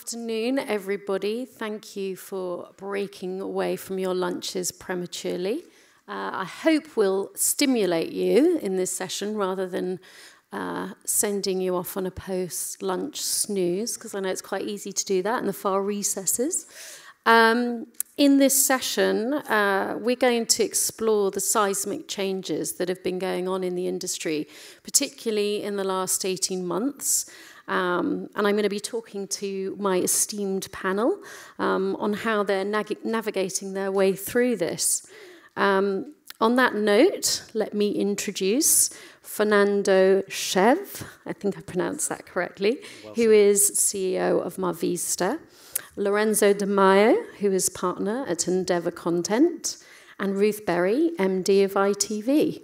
afternoon, everybody. Thank you for breaking away from your lunches prematurely. I hope we'll stimulate you in this session rather than sending you off on a post-lunch snooze, because I know it's quite easy to do that in the far recesses. In this session, we're going to explore the seismic changes that have been going on in the industry, particularly in the last 18 months. And I'm going to be talking to my esteemed panel on how they're navigating their way through this. On that note, let me introduce Fernando Szew, I think I pronounced that correctly, who is CEO of MarVista, Lorenzo de Maio, who is partner at Endeavour Content, and Ruth Berry, MD of ITV.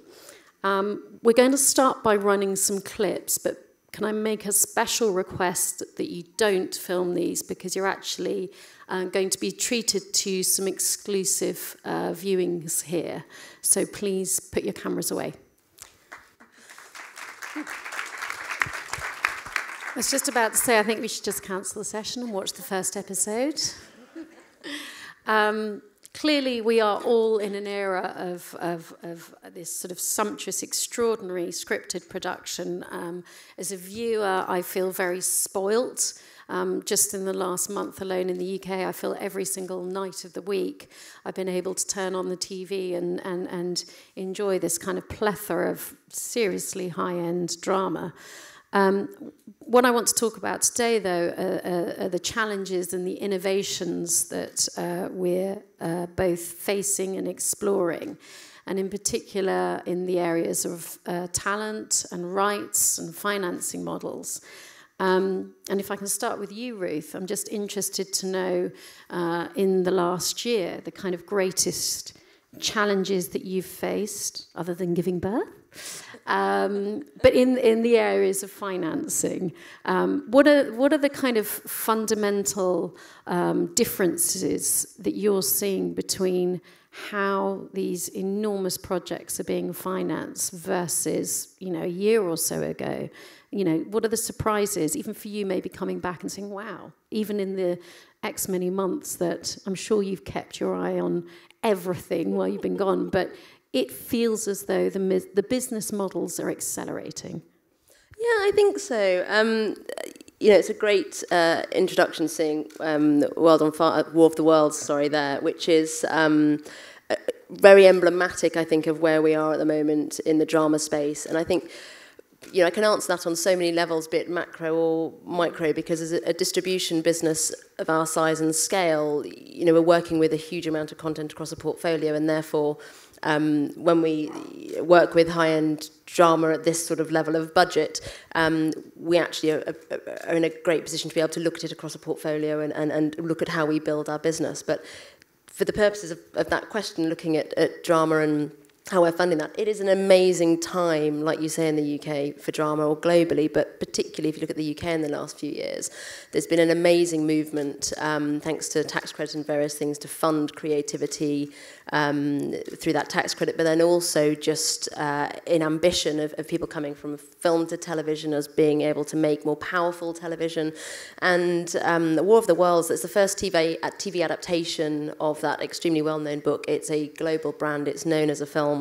We're going to start by running some clips, but can I make a special request that you don't film these, because you're actually going to be treated to some exclusive viewings here. So please put your cameras away. I was just about to say, I think we should just cancel the session and watch the first episode. Clearly, we are all in an era of this sort of sumptuous, extraordinary scripted production. As a viewer, I feel very spoilt. Just in the last month alone in the UK, I feel every single night of the week I've been able to turn on the TV and enjoy this kind of plethora of seriously high-end drama. What I want to talk about today, though, are the challenges and the innovations that we're both facing and exploring, and in particular in the areas of talent and rights and financing models. And if I can start with you, Ruth, I'm just interested to know, in the last year, the kind of greatest challenges that you've faced, other than giving birth. But in the areas of financing, what are the kind of fundamental differences that you're seeing between how these enormous projects are being financed versus, a year or so ago? What are the surprises, even for you, maybe coming back and saying, wow, even in the X many months that I'm sure you've kept your eye on everything while you've been gone, but it feels as though the business models are accelerating. Yeah, I think so. It's a great introduction seeing War of the Worlds, there, which is very emblematic, I think, of where we are at the moment in the drama space. And I think, I can answer that on so many levels, be it macro or micro, because as a distribution business of our size and scale, we're working with a huge amount of content across a portfolio, and therefore, when we work with high-end drama at this sort of level of budget, we actually are in a great position to be able to look at it across a portfolio and look at how we build our business. But for the purposes of that question, looking at drama and how we're funding that, it is an amazing time, like you say, in the UK for drama, or globally, but particularly if you look at the UK in the last few years. There's been an amazing movement, thanks to tax credit and various things, to fund creativity through that tax credit, but then also just in ambition of people coming from film to television as being able to make more powerful television. And War of the Worlds, it's the first TV adaptation of that extremely well-known book. It's a global brand. It's known as a film.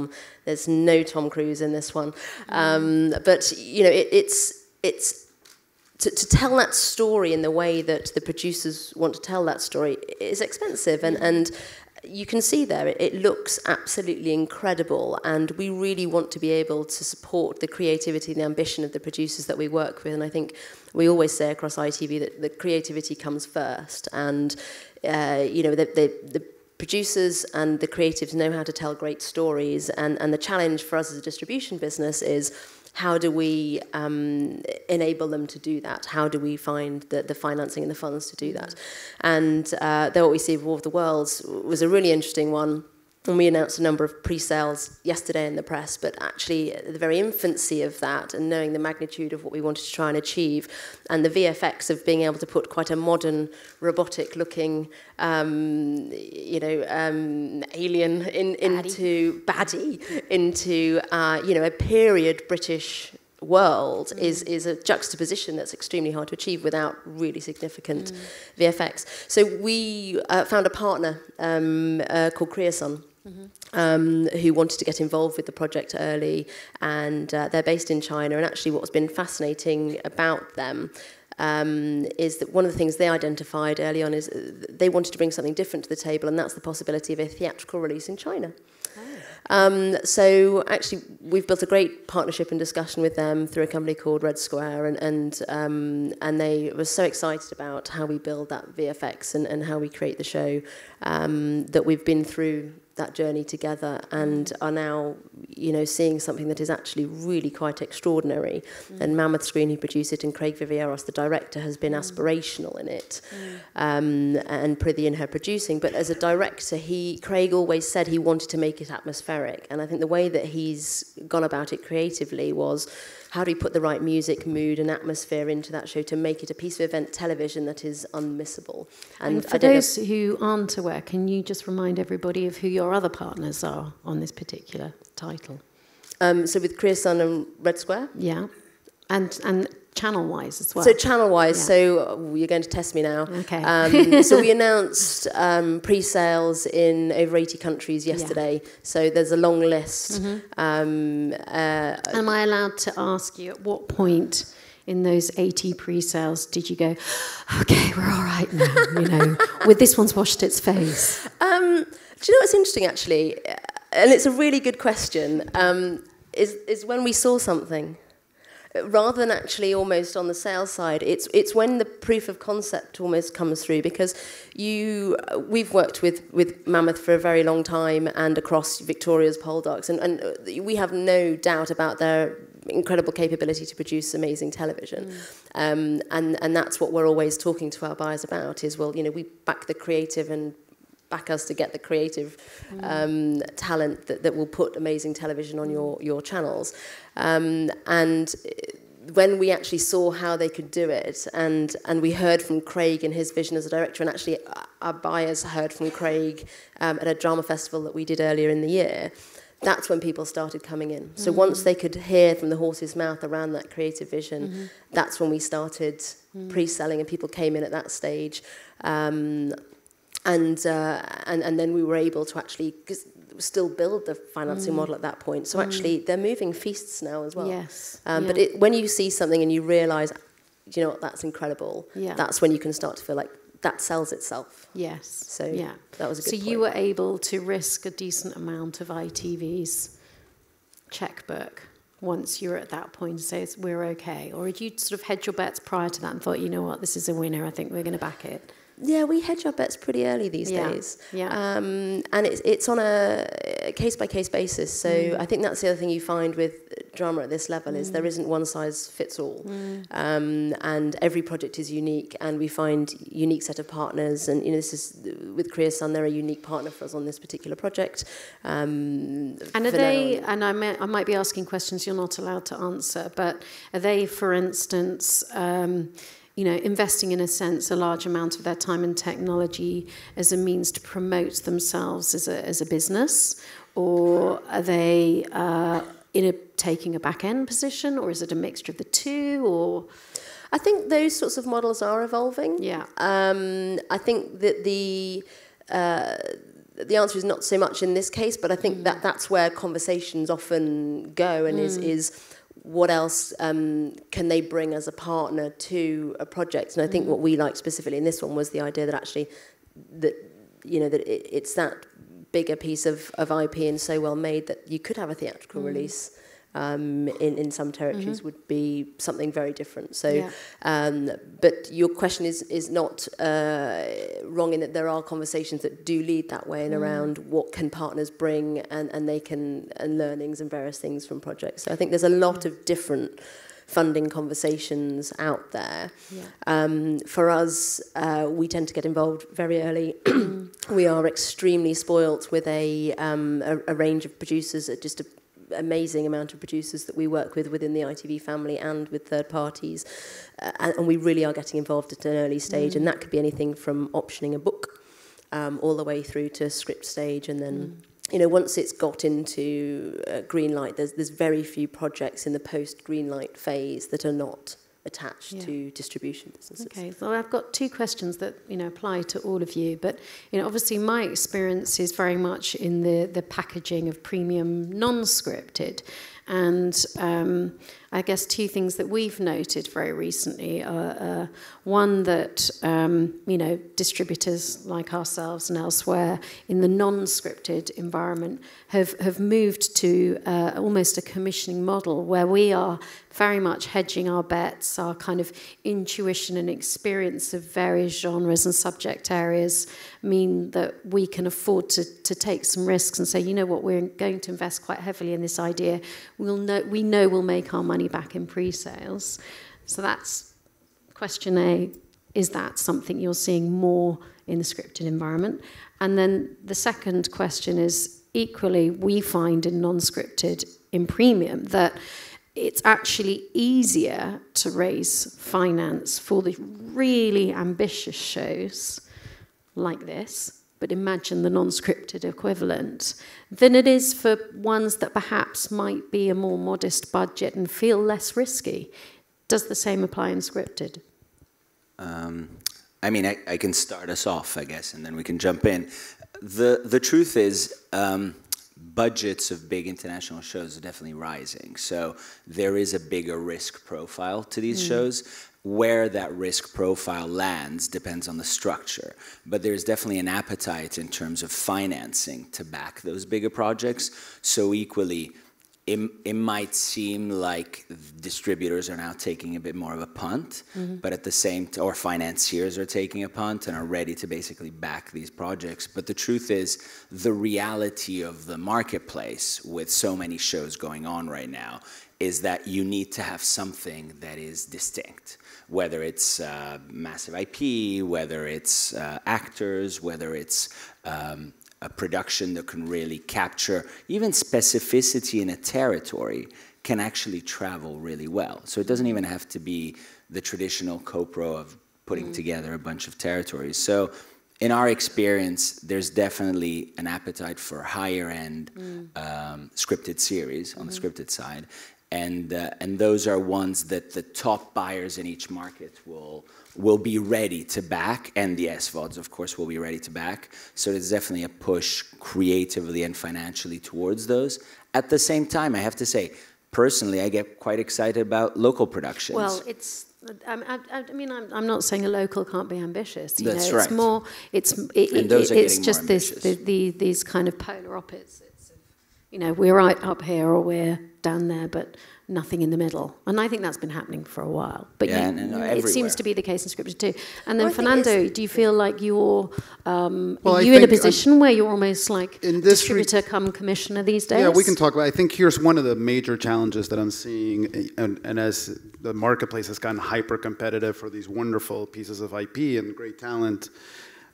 There's no Tom Cruise in this one. But, it's to tell that story in the way that the producers want to tell that story is expensive. And you can see there, it looks absolutely incredible. And we really want to be able to support the creativity and the ambition of the producers that we work with. And I think we always say across ITV that the creativity comes first. And, the producers and the creatives know how to tell great stories, and the challenge for us as a distribution business is how do we enable them to do that? How do we find the financing and the funds to do that? And what we see with War of the Worlds was a really interesting one. And we announced a number of pre-sales yesterday in the press, but actually at the very infancy of that, and knowing the magnitude of what we wanted to try and achieve, and the VFX of being able to put quite a modern, robotic-looking, alien into a period British world is a juxtaposition that's extremely hard to achieve without really significant VFX. So we found a partner called Creason, who wanted to get involved with the project early, and they're based in China. And actually what's been fascinating about them is that one of the things they identified early on is they wanted to bring something different to the table, and that's the possibility of a theatrical release in China. So actually, we've built a great partnership and discussion with them through a company called Red Square, and they were so excited about how we build that VFX and how we create the show, that we've been through that journey together and are now, seeing something that is actually really quite extraordinary. And Mammoth Screen, who produced it, and Craig Vivieros, the director, has been aspirational in it, and Prithvi in her producing. But as a director, Craig always said he wanted to make it atmospheric, and I think the way that he's gone about it creatively was, how do we put the right music, mood and atmosphere into that show to make it a piece of event television that is unmissable? And for those who aren't aware, can you just remind everybody of who your other partners are on this particular title? So with Creason and Red Square? Yeah. And channel-wise as well. So channel-wise, so you're going to test me now. Okay. So we announced pre-sales in over 80 countries yesterday. Yeah. So there's a long list. Am I allowed to ask you, at what point in those 80 pre-sales did you go, okay, we're all right now, with this one's washed its face? Do you know what's interesting, actually? And it's a really good question, is when we saw something. Rather than actually almost on the sales side, it's when the proof of concept almost comes through, because we've worked with Mammoth for a very long time and across Victoria's Poldarks, and we have no doubt about their incredible capability to produce amazing television. And that's what we're always talking to our buyers about is, we back the creative and back us to get the creative talent that will put amazing television on your channels. And when we actually saw how they could do it, and we heard from Craig and his vision as a director, and actually our buyers heard from Craig at a drama festival that we did earlier in the year, that's when people started coming in. So once they could hear from the horse's mouth around that creative vision, that's when we started pre-selling, and people came in at that stage. And then we were able to actually still build the financing model at that point. So actually, they're moving feasts now as well. Yes. But when you see something and you realise, what, that's incredible, that's when you can start to feel like that sells itself. Yes. So that was a good point. So you were able to risk a decent amount of ITV's checkbook once you're at that point to say we're okay? Or had you sort of hedged your bets prior to that and thought, what, this is a winner, I think we're going to back it? Yeah, we hedge our bets pretty early these days. Yeah. And it's on a case-by-case basis. So I think that's the other thing you find with drama at this level is there isn't one size fits all. And every project is unique, and we find unique set of partners. And, this is, with Creason, they're a unique partner for us on this particular project. And are they, and I might be asking questions you're not allowed to answer, but are they, for instance... investing, in a sense, a large amount of their time and technology as a means to promote themselves as a business? Or are they taking a back-end position? Or is it a mixture of the two? Or I think those sorts of models are evolving. Yeah. I think that the answer is not so much in this case, but I think that's where conversations often go, and is what else can they bring as a partner to a project? And I think what we liked specifically in this one was the idea that actually that it's that bigger piece of IP and so well made that you could have a theatrical release in some territories would be something very different. So, but your question is not wrong in that there are conversations that do lead that way and around what can partners bring and they can, and learnings and various things from projects. So I think there's a lot of different funding conversations out there. For us, we tend to get involved very early. We are extremely spoilt with a range of producers, just an amazing amount of producers that we work with within the ITV family and with third parties, and we really are getting involved at an early stage, and that could be anything from optioning a book all the way through to script stage, and then you know, once it's got into green light, there's very few projects in the post-green light phase that are not attached to distribution businesses. Okay, so I've got two questions that, you know, apply to all of you, but, you know, obviously my experience is very much in the packaging of premium non-scripted, and I guess two things that we've noted very recently are one that, you know, distributors like ourselves and elsewhere in the non-scripted environment have moved to almost a commissioning model where we are very much hedging our bets, our kind of intuition and experience of various genres and subject areas mean that we can afford to take some risks and say, you know what, we're going to invest quite heavily in this idea. We know we'll make our money back in pre-sales. So that's question A. Is that something you're seeing more in the scripted environment? And then the second question is, equally, we find in non-scripted, in premium, that it's actually easier to raise finance for the really ambitious shows like this, but imagine the non-scripted equivalent, than it is for ones that perhaps might be a more modest budget and feel less risky. Does the same apply in scripted? I mean, I can start us off, I guess, and then we can jump in. The truth is, budgets of big international shows are definitely rising. So there is a bigger risk profile to these shows. Where that risk profile lands depends on the structure. But there's definitely an appetite in terms of financing to back those bigger projects. So equally, it might seem like distributors are now taking a bit more of a punt, but at the same time, or financiers are taking a punt and are ready to basically back these projects. But the truth is, the reality of the marketplace with so many shows going on right now is that you need to have something that is distinct, whether it's massive IP, whether it's actors, whether it's a production that can really capture even specificity in a territory can actually travel really well. So it doesn't even have to be the traditional co-pro of putting together a bunch of territories. So in our experience, there's definitely an appetite for higher end scripted series on the scripted side. And those are ones that the top buyers in each market will be ready to back, and the SVODs, of course, will be ready to back. So there's definitely a push creatively and financially towards those. At the same time, I have to say, personally, I get quite excited about local productions. Well, it's. I mean, I'm not saying a local can't be ambitious. You That's know, right. It's more. It's just these kind of polar opposites. You know, we're right up here or we're down there, but nothing in the middle. And I think that's been happening for a while. But it seems to be the case in scripted too. And then, Fernando, do you feel like you're in a position where you're almost like distributor come commissioner these days? Yeah, we can talk about it. I think here's one of the major challenges that I'm seeing, and as the marketplace has gotten hyper-competitive for these wonderful pieces of IP and great talent,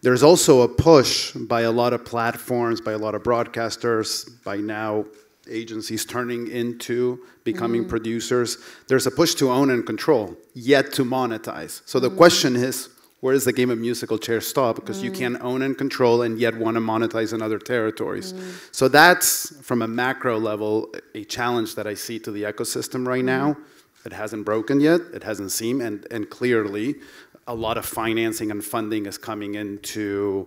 there's also a push by a lot of platforms, by a lot of broadcasters, by now agencies turning into becoming producers. There's a push to own and control, yet to monetize. So the question is, where does the game of musical chairs stop? Because you can't own and control and yet want to monetize in other territories. So that's, from a macro level, a challenge that I see to the ecosystem right now. It hasn't broken yet. It hasn't seemed, and clearly, a lot of financing and funding is coming into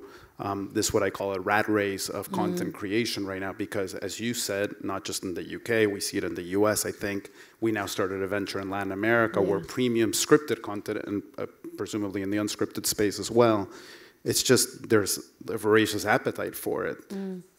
this, what I call a rat race of content creation right now, because as you said, not just in the UK, we see it in the US, I think. We now started a venture in Latin America where premium scripted content, and presumably in the unscripted space as well, it's just, there's a voracious appetite for it.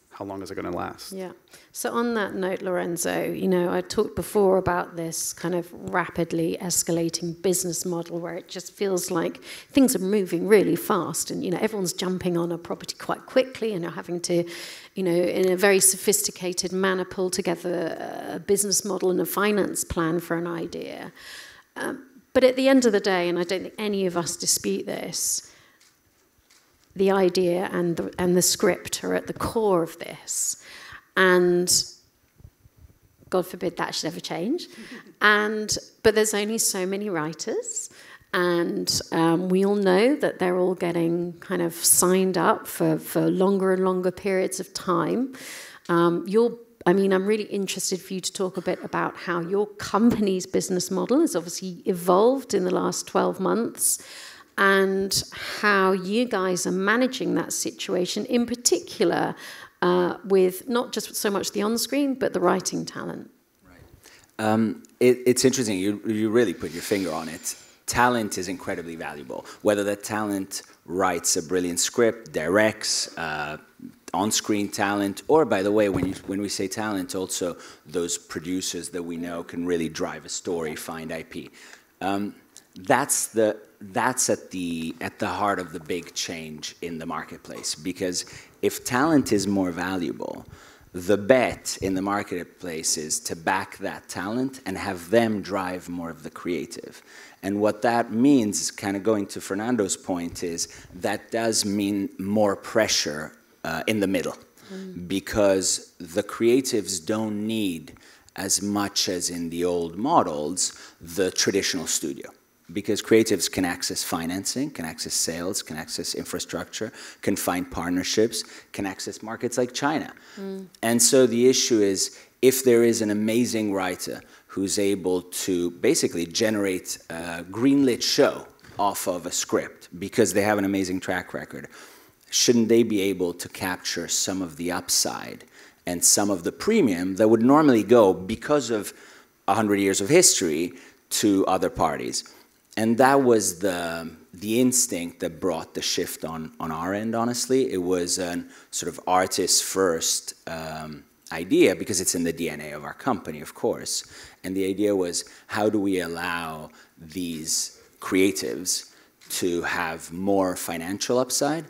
How long is it going to last? Yeah. So on that note, Lorenzo, you know, I talked before about this kind of rapidly escalating business model where it just feels like things are moving really fast and, you know, everyone's jumping on a property quite quickly and are having to, you know, in a very sophisticated manner pull together a business model and a finance plan for an idea. But at the end of the day, and I don't think any of us dispute this, the idea and the script are at the core of this, and God forbid that should ever change. But there's only so many writers, And we all know that they're all getting kind of signed up for longer and longer periods of time. I'm really interested for you to talk a bit about how your company's business model has obviously evolved in the last 12 months and how you guys are managing that situation, in particular with not just so much the on-screen, but the writing talent. Right. It's interesting. You really put your finger on it. Talent is incredibly valuable. Whether that talent writes a brilliant script, directs, on-screen talent, or by the way, when we say talent, also those producers that we know can really drive a story, find IP. That's at the heart of the big change in the marketplace. Because if talent is more valuable, the bet in the marketplace is to back that talent and have them drive more of the creative. And what that means, kind of going to Fernando's point, is that does mean more pressure in the middle. Because the creatives don't need, as much as in the old models, the traditional studio. Because creatives can access financing, can access sales, can access infrastructure, can find partnerships, can access markets like China. And so the issue is, if there is an amazing writer who's able to basically generate a greenlit show off of a script because they have an amazing track record, shouldn't they be able to capture some of the upside and some of the premium that would normally go, because of 100 years of history, to other parties? And that was the instinct that brought the shift on our end, honestly. It was a sort of artist-first idea, because it's in the DNA of our company, of course. And the idea was, how do we allow these creatives to have more financial upside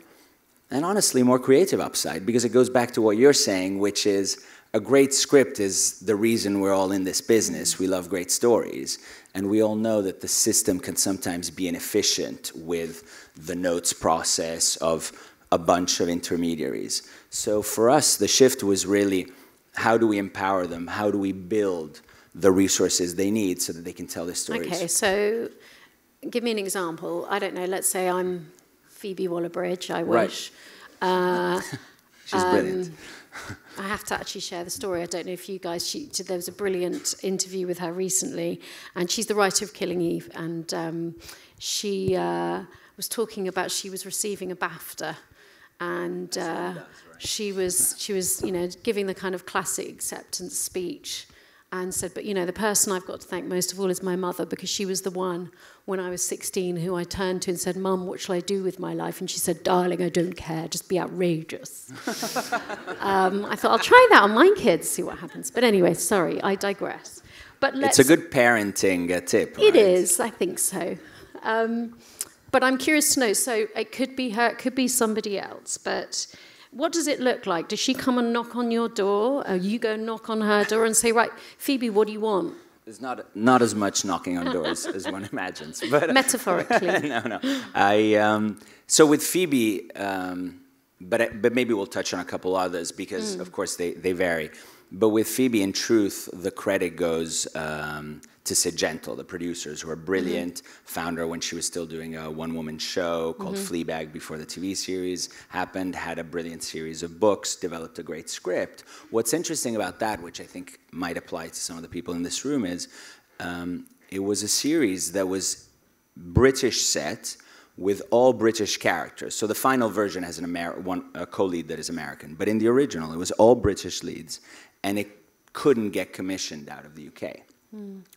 and honestly more creative upside? Because it goes back to what you're saying, which is a great script is the reason we're all in this business. We love great stories. And we all know that the system can sometimes be inefficient with the notes process of a bunch of intermediaries. So for us, the shift was really, how do we empower them? How do we build the resources they need so that they can tell their stories? Okay, so give me an example. I don't know, let's say I'm Phoebe Waller-Bridge, I wish. Right. She's brilliant. I have to actually share the story. I don't know if you guys, there was a brilliant interview with her recently, and she's the writer of Killing Eve, and she was talking about, she was receiving a BAFTA, and she was giving the kind of classic acceptance speech, and said, but the person I've got to thank most of all is my mother, because she was the one when I was 16 who I turned to and said, Mum, what shall I do with my life? And she said, darling, I don't care, just be outrageous. I thought, I'll try that on my kids, see what happens. But anyway, sorry, I digress. But it's a good parenting tip, right? It is, I think so. But I'm curious to know, so it could be her, it could be somebody else, but what does it look like? Does she come and knock on your door? Or you go knock on her door and say, right, Phoebe, what do you want? There's not as much knocking on doors as one imagines. But, metaphorically. No. So with Phoebe, but maybe we'll touch on a couple others, because, of course, they vary. But with Phoebe, in truth, the credit goes to Szew, the producers, who are brilliant. Found her when she was still doing a one-woman show called Fleabag before the TV series happened, had a brilliant series of books, developed a great script. What's interesting about that, which I think might apply to some of the people in this room, is it was a series that was British set with all British characters. So the final version has a co-lead that is American, but in the original, it was all British leads, and it couldn't get commissioned out of the UK.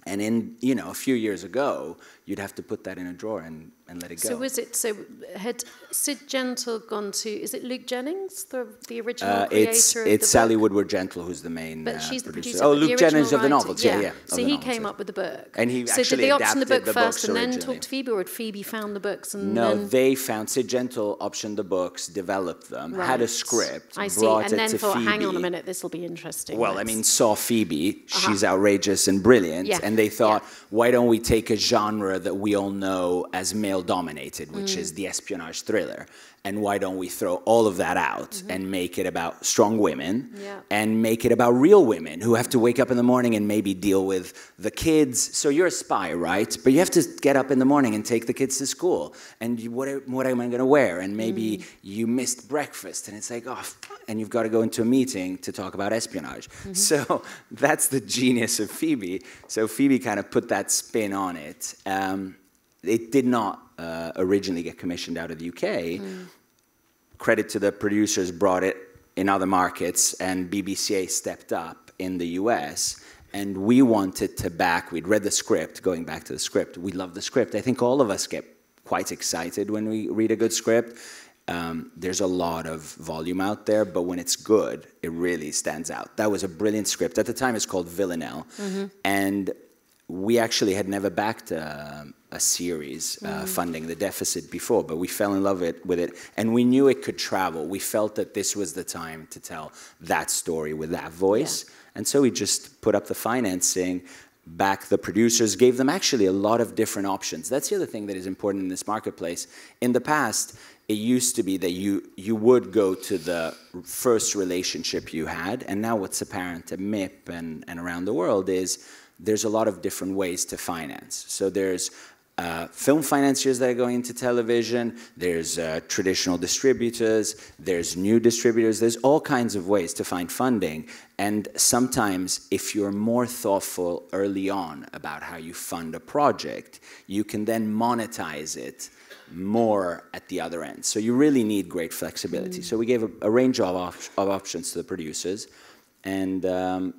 And in, a few years ago, you'd have to put that in a drawer and let it go. So had Szew gone to, is it Luke Jennings, the original creator of the It's Sally Woodward-Gentle who's the main But she's the producer. producer. Oh, but Luke Jennings of the novels, yeah. So he came up with the book. And he so actually did they option the book adapted the first books and then originally. talk to Phoebe, or had Phoebe found the books and No, then... they found, Szew optioned the books, developed them, had a script, I see, brought and it then to thought, Phoebe. hang on a minute, this will be interesting. Well, saw Phoebe, she's outrageous and brilliant. brilliant. Yeah. And they thought, why don't we take a genre that we all know as male-dominated, which is the espionage thriller, and why don't we throw all of that out and make it about strong women and make it about real women who have to wake up in the morning and maybe deal with the kids. So you're a spy, right? But you have to get up in the morning and take the kids to school. And what am I going to wear? And maybe you missed breakfast and it's like, oh, and you've got to go into a meeting to talk about espionage. So that's the genius of Phoebe. So Phoebe kind of put that spin on it. It did not originally get commissioned out of the UK. Credit to the producers, brought it in other markets, and BBCA stepped up in the US. And we wanted to back, we'd read the script, going back to the script, we love the script. I think all of us get quite excited when we read a good script. There's a lot of volume out there, but when it's good, it really stands out. That was a brilliant script. At the time, it's called Villanelle. And we actually had never backed a series funding the deficit before, but we fell in love with it, and we knew it could travel. We felt that this was the time to tell that story with that voice, and so we just put up the financing, backed the producers, gave them actually a lot of different options. That's the other thing that is important in this marketplace. In the past, it used to be that you would go to the first relationship you had, and now what's apparent at MIP and around the world is there's a lot of different ways to finance. So there's film financiers that are going into television, there's traditional distributors, there's new distributors, there's all kinds of ways to find funding. And sometimes if you're more thoughtful early on about how you fund a project, you can then monetize it more at the other end. So you really need great flexibility. So we gave a range of options to the producers, and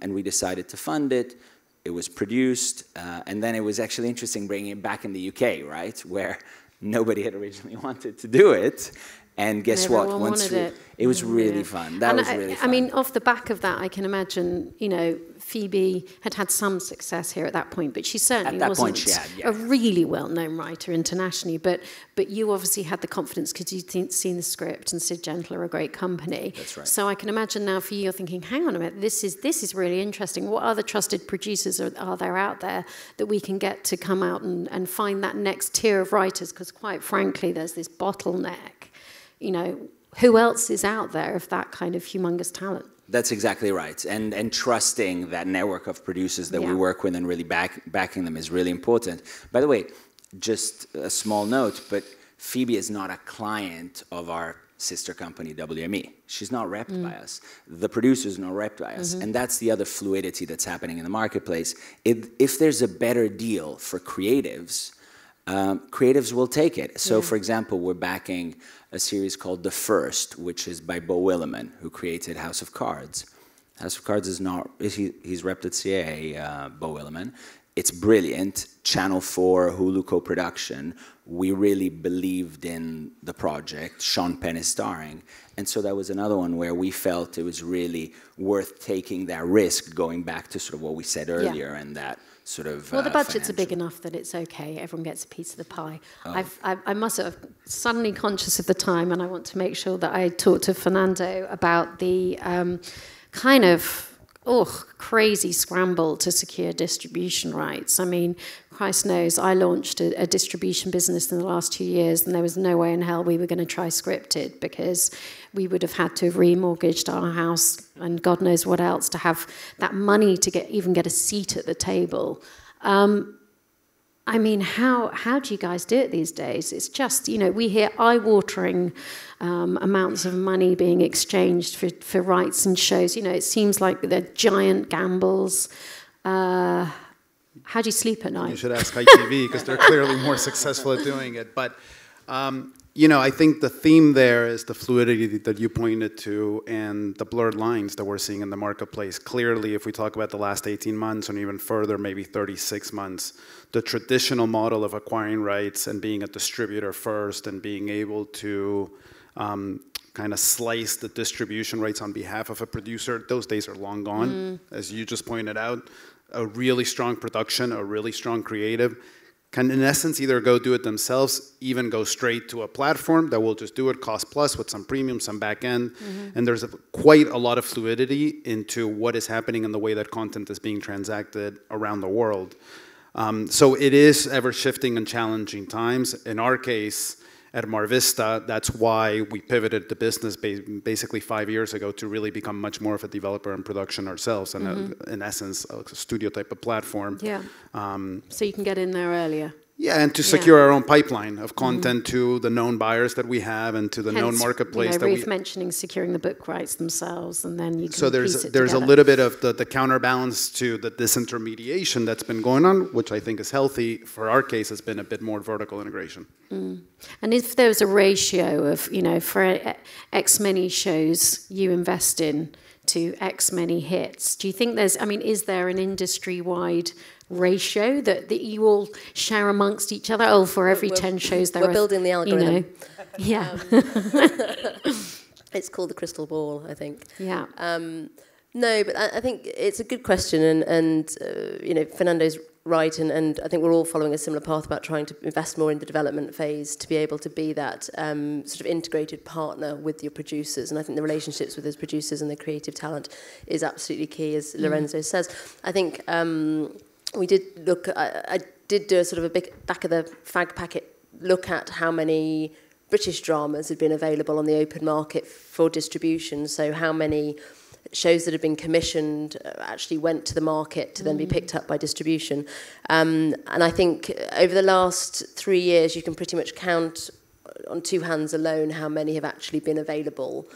we decided to fund it. It was produced, and then it was actually interesting bringing it back in the UK, right, where nobody had originally wanted to do it. And guess what? Once it was really fun. That was really fun. I mean, off the back of that, I can imagine, you know, Phoebe had some success here at that point, but she certainly wasn't a really well-known writer internationally. But you obviously had the confidence because you'd seen the script, and Sid Gentle are a great company. That's right. So I can imagine now for you, you're thinking, hang on a minute, this is really interesting. What other trusted producers are there out there that we can get to come out and find that next tier of writers? Because quite frankly, there's this bottleneck. You know, who else is out there of that kind of humongous talent? That's exactly right. And trusting that network of producers that we work with and really backing them is really important. By the way, just a small note, but Phoebe is not a client of our sister company, WME. She's not repped by us. The producer's not repped by us. And that's the other fluidity that's happening in the marketplace. If there's a better deal for creatives, creatives will take it. So, for example, we're backing a series called The First, which is by Beau Willimon, who created House of Cards. House of Cards is not, he's repped at CAA, Beau Willimon. It's brilliant. Channel 4, Hulu co-production. We really believed in the project. Sean Penn is starring. And so that was another one where we felt it was really worth taking that risk, going back to sort of what we said earlier, and that sort of well, the budgets are big enough that it's okay. Everyone gets a piece of the pie. I must have suddenly conscious of the time, and I want to make sure that I talk to Fernando about the kind of crazy scramble to secure distribution rights. I mean, Christ knows, I launched a distribution business in the last 2 years, and there was no way in hell we were going to try scripted, because we would have had to have remortgaged our house and God knows what else to have that money to even get a seat at the table. I mean, how do you guys do it these days? It's just, you know, we hear eye-watering amounts of money being exchanged for rights and shows. You know, it seems like they're giant gambles. How do you sleep at night? You should ask ITV, because they're clearly more successful at doing it. But, you know, I think the theme there is the fluidity that you pointed to and the blurred lines that we're seeing in the marketplace. Clearly, if we talk about the last 18 months and even further, maybe 36 months, the traditional model of acquiring rights and being a distributor first and being able to kind of slice the distribution rights on behalf of a producer, those days are long gone. As you just pointed out, a really strong production, a really strong creative can in essence either go do it themselves, even go straight to a platform that will just do it cost plus with some premium, some back end. And there's quite a lot of fluidity into what is happening in the way that content is being transacted around the world. So it is ever shifting and challenging times. In our case, at MarVista, that's why we pivoted the business basically 5 years ago to really become much more of a developer and production ourselves, and in essence, a studio type of platform. Yeah. So you can get in there earlier. Yeah, and to secure our own pipeline of content to the known buyers that we have and to the known marketplace. You know, Ruth mentioning securing the book rights themselves, and then you can so there's a little bit of the counterbalance to the disintermediation that's been going on, which I think is healthy. For our case, has been a bit more vertical integration. And if there's a ratio of, you know, for X many shows you invest in to X many hits, do you think there's, I mean, is there an industry-wide ratio that you all share amongst each other? Oh, for every 10 shows there we're building the algorithm. You know, yeah. It's called the crystal ball, I think. Yeah. No, but I think it's a good question, and you know, Fernando's right, and I think we're all following a similar path about trying to invest more in the development phase to be able to be that sort of integrated partner with your producers. And I think the relationships with those producers and the creative talent is absolutely key, as Lorenzo says. I think we did look, I did do a sort of a big back of the fag packet look at how many British dramas had been available on the open market for distribution, so how many shows that had been commissioned actually went to the market to then be picked up by distribution. And I think over the last 3 years, you can pretty much count on two hands alone how many have actually been available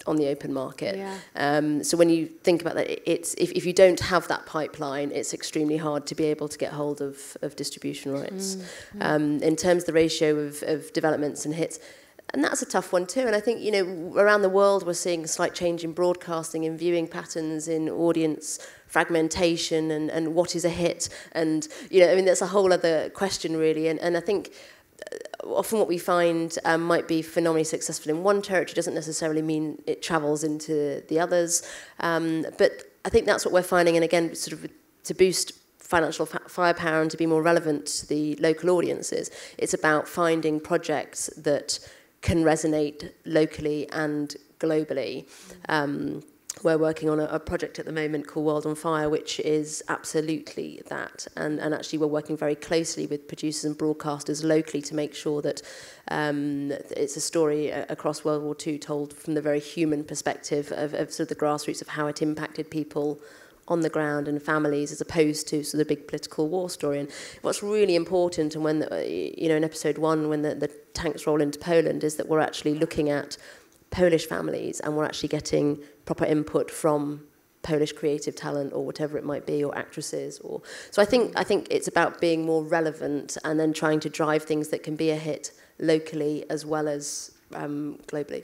on the open market. Yeah. So when you think about that, it's if you don't have that pipeline, it's extremely hard to be able to get hold of distribution rights. In terms of the ratio of developments and hits, and that's a tough one too. And I think, you know, around the world we're seeing a slight change in broadcasting, in viewing patterns, in audience fragmentation, and what is a hit. And, you know, I mean, that's a whole other question really. And I think often what we find might be phenomenally successful in one territory doesn't necessarily mean it travels into the others. But I think that's what we're finding. And again, sort of to boost financial firepower and to be more relevant to the local audiences, it's about finding projects that can resonate locally and globally. We're working on a project at the moment called World on Fire, which is absolutely that. And actually we're working very closely with producers and broadcasters locally to make sure that it's a story across World War II told from the very human perspective of sort of the grassroots of how it impacted people on the ground and families, as opposed to sort of the big political war story. And what's really important, and when you know, in episode 1, when the tanks roll into Poland, is that we're actually looking at Polish families, and we're actually getting proper input from Polish creative talent or whatever it might be, or actresses. Or so I think it's about being more relevant and then trying to drive things that can be a hit locally as well as globally.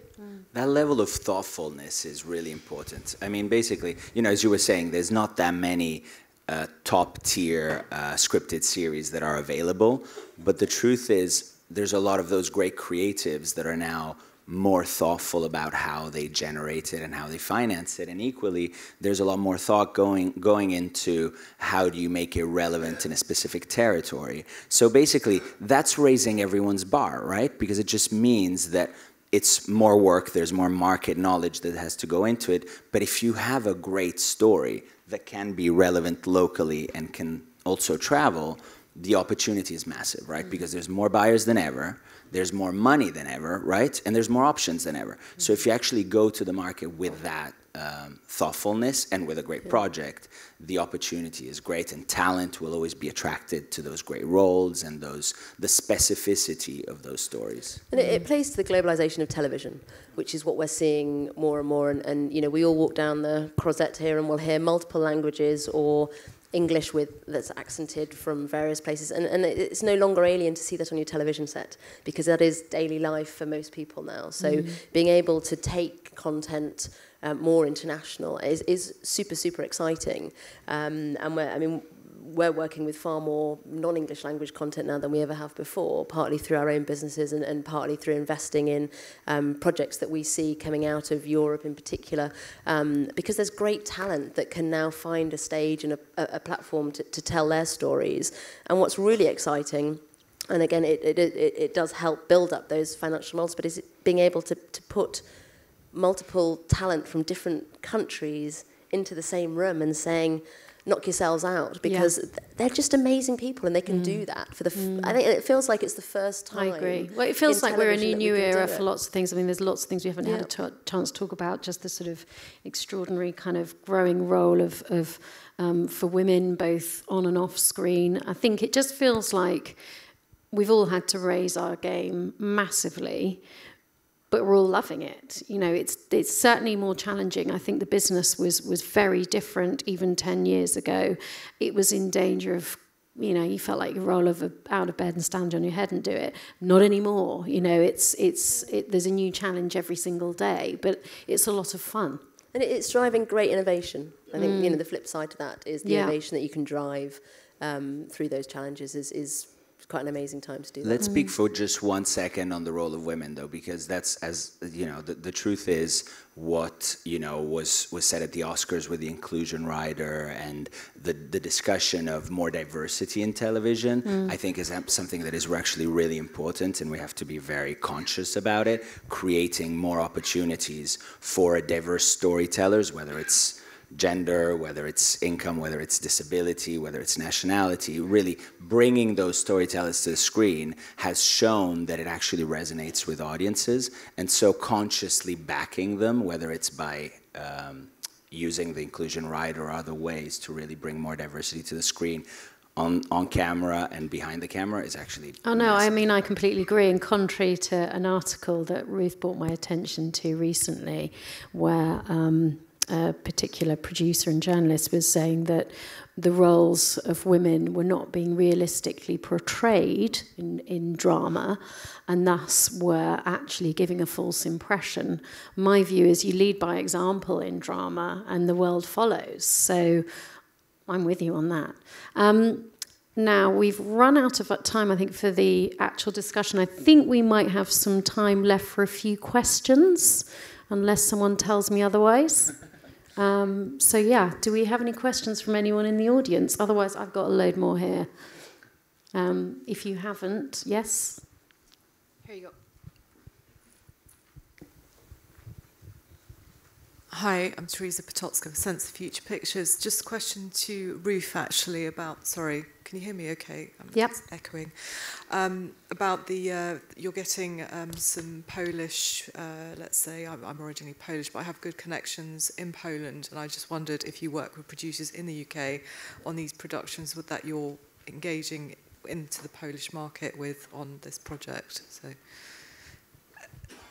That level of thoughtfulness is really important. I mean, basically, you know, as you were saying, there's not that many top-tier scripted series that are available, but the truth is there's a lot of those great creatives that are now more thoughtful about how they generate it and how they finance it, and equally there's a lot more thought going into how do you make it relevant in a specific territory. So basically that's raising everyone's bar, right? Because it just means that it's more work, there's more market knowledge that has to go into it, but if you have a great story that can be relevant locally and can also travel, the opportunity is massive, right? Because there's more buyers than ever, there's more money than ever, right? And there's more options than ever. So if you actually go to the market with that thoughtfulness and with a great project, the opportunity is great, and talent will always be attracted to those great roles and the specificity of those stories. And it plays to the globalization of television, which is what we're seeing more and more. And you know, we all walk down the Crozette here and we'll hear multiple languages or English that's accented from various places, and it's no longer alien to see that on your television set, because that is daily life for most people now. So being able to take content more international is super, super exciting. And we're working with far more non-English language content now than we ever have before, partly through our own businesses and partly through investing in projects that we see coming out of Europe in particular, because there's great talent that can now find a stage and a platform to tell their stories. And what's really exciting, and again, it does help build up those financial models, but is being able to put multiple talent from different countries into the same room and saying, knock yourselves out, because they're just amazing people and they can do that for the I think it feels like it's the first time. I agree. Well, it feels like we're in a new era for lots of things. I mean, there's lots of things we haven't had a chance to talk about, just the sort of extraordinary kind of growing role of for women both on and off screen. I think it just feels like we've all had to raise our game massively, but we're all loving it. You know, it's certainly more challenging. I think the business was very different even 10 years ago. It was in danger of, you know, you felt like you roll out of bed and stand on your head and do it. Not anymore. You know, there's a new challenge every single day, but it's a lot of fun. And it's driving great innovation. I think, you know, the flip side to that is the innovation that you can drive through those challenges is quite an amazing time to do that. Let's speak for just 1 second on the role of women, though, because that's, as you know, the truth is what, you know, was said at the Oscars with the inclusion rider and the discussion of more diversity in television, I think is something that is actually really important, and we have to be very conscious about it, creating more opportunities for diverse storytellers, whether it's gender, whether it's income, whether it's disability, whether it's nationality. Really bringing those storytellers to the screen has shown that it actually resonates with audiences, and so consciously backing them, whether it's by using the inclusion right or other ways to really bring more diversity to the screen on camera and behind the camera is actually Oh no, massive. I mean, I completely agree. And contrary to an article that Ruth brought my attention to recently, where a particular producer and journalist was saying that the roles of women were not being realistically portrayed in drama, and thus were actually giving a false impression. My view is you lead by example in drama and the world follows. So I'm with you on that. Now, we've run out of time, I think, for the actual discussion. I think we might have some time left for a few questions, unless someone tells me otherwise. So yeah, do we have any questions from anyone in the audience? Otherwise, I've got a load more here. If you haven't, yes? Here you go. Hi, I'm Teresa Potocka of Sense of Future Pictures. Just a question to Ruth, actually, about, sorry, can you hear me okay? I'm just echoing. About the, you're getting some Polish, let's say, I'm originally Polish, but I have good connections in Poland, and I just wondered if you work with producers in the UK on these productions that you're engaging into the Polish market with on this project. So.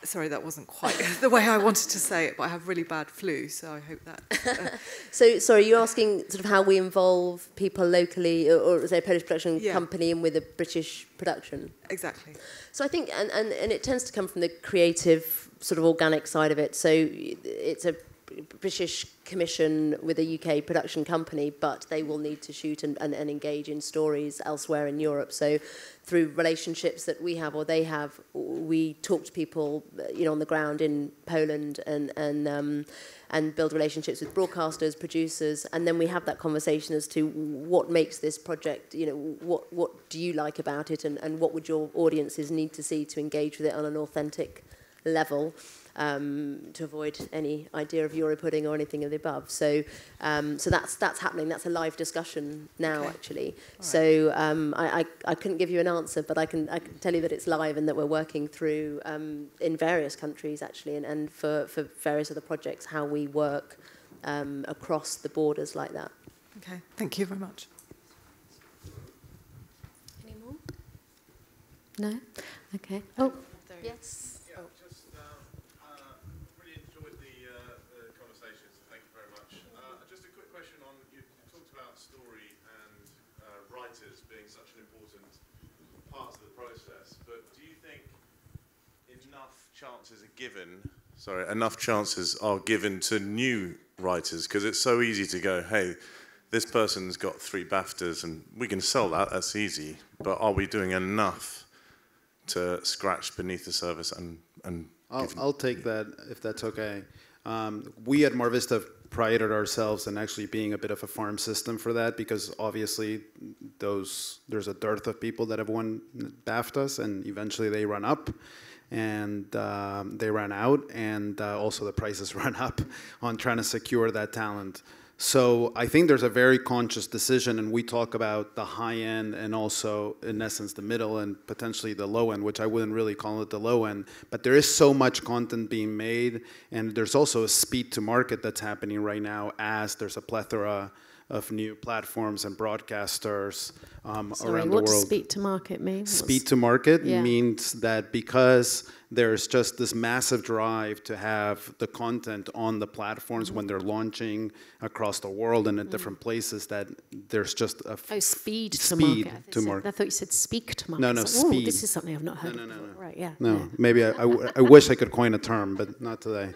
Sorry, that wasn't quite the way I wanted to say it, but I have really bad flu, so I hope that... So, sorry, you're asking sort of how we involve people locally, or say a Polish production company and with a British production? Exactly. So I think, and it tends to come from the creative, sort of organic side of it. So it's a British commission with a UK production company, but they will need to shoot and engage in stories elsewhere in Europe. So through relationships that we have or they have, we talk to people, you know, on the ground in Poland and build relationships with broadcasters, producers, and then we have that conversation as to what makes this project, you know, what do you like about it, and what would your audiences need to see to engage with it on an authentic level. To avoid any idea of Euro pudding or anything of the above. So that's happening. That's a live discussion now, actually. Right. So I couldn't give you an answer, but I can tell you that it's live and that we're working through in various countries, actually, and for various other projects, how we work across the borders like that. Okay, thank you very much. Any more? No? Okay. Oh, yes. Being such an important part of the process, but do you think enough chances are given to new writers? Because it's so easy to go, hey, this person's got 3 BAFTAs and we can sell that, that's easy, but are we doing enough to scratch beneath the surface and I'll take that if that's okay. We at MarVista prided ourselves in actually being a bit of a farm system for that, because obviously there's a dearth of people that have won BAFTAs, and eventually they run up and they run out, and also the prices run up on trying to secure that talent. So I think there's a very conscious decision, and we talk about the high end and also, in essence, the middle and potentially the low end, which I wouldn't really call it the low end. But there is so much content being made, and there's also a speed to market that's happening right now, as there's a plethora of new platforms and broadcasters around the world. What does speed to market mean? Speed to market means that because there's just this massive drive to have the content on the platforms when they're launching across the world and in different places, that there's just a speed to market. I thought you said speak to market. No, like, speed. This is something I've not heard of before. Right, yeah. No, maybe I wish I could coin a term, but not today.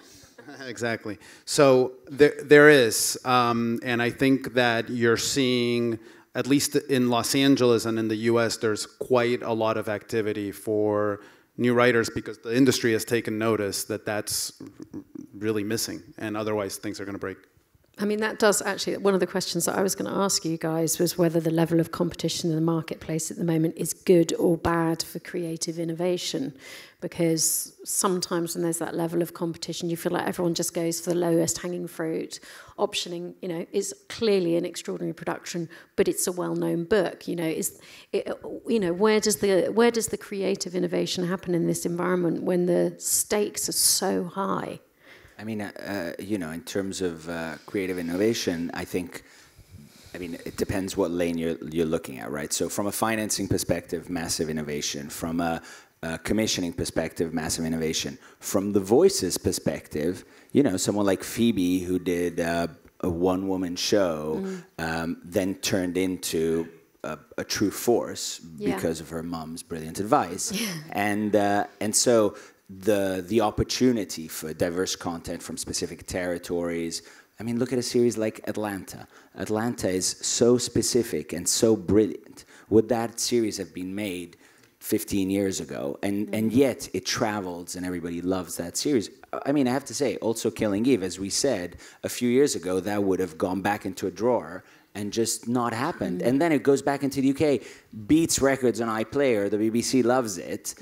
Exactly. So there is, and I think that you're seeing, at least in Los Angeles and in the US, there's quite a lot of activity for new writers, because the industry has taken notice that that's really missing, and otherwise things are going to break. I mean, that does actually, one of the questions that I was going to ask you guys was whether the level of competition in the marketplace at the moment is good or bad for creative innovation. Because sometimes when there's that level of competition, you feel like everyone just goes for the lowest hanging fruit. Optioning, is clearly an extraordinary production, but it's a well-known book. Where does the creative innovation happen in this environment when the stakes are so high? I mean, in terms of creative innovation, I mean, it depends what lane you're looking at, right? So from a financing perspective, massive innovation. From a commissioning perspective, massive innovation. From the voices perspective, someone like Phoebe, who did a one-woman show, then turned into a true force because of her mom's brilliant advice. And so the opportunity for diverse content from specific territories. I mean, look at a series like Atlanta. Atlanta is so specific and so brilliant. Would that series have been made 15 years ago? And yet it travels and everybody loves that series. I mean, I have to say, also Killing Eve, as we said, a few years ago, that would have gone back into a drawer and just not happened. And then it goes back into the UK, beats records on iPlayer, the BBC loves it.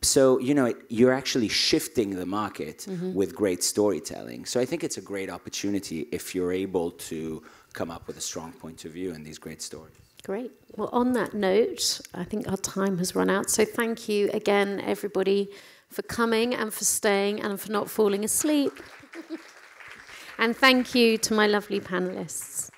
So, you're actually shifting the market with great storytelling. So I think it's a great opportunity if you're able to come up with a strong point of view in these great stories. Great. Well, on that note, I think our time has run out. So thank you again, everybody, for coming and for staying and for not falling asleep. And thank you to my lovely panelists.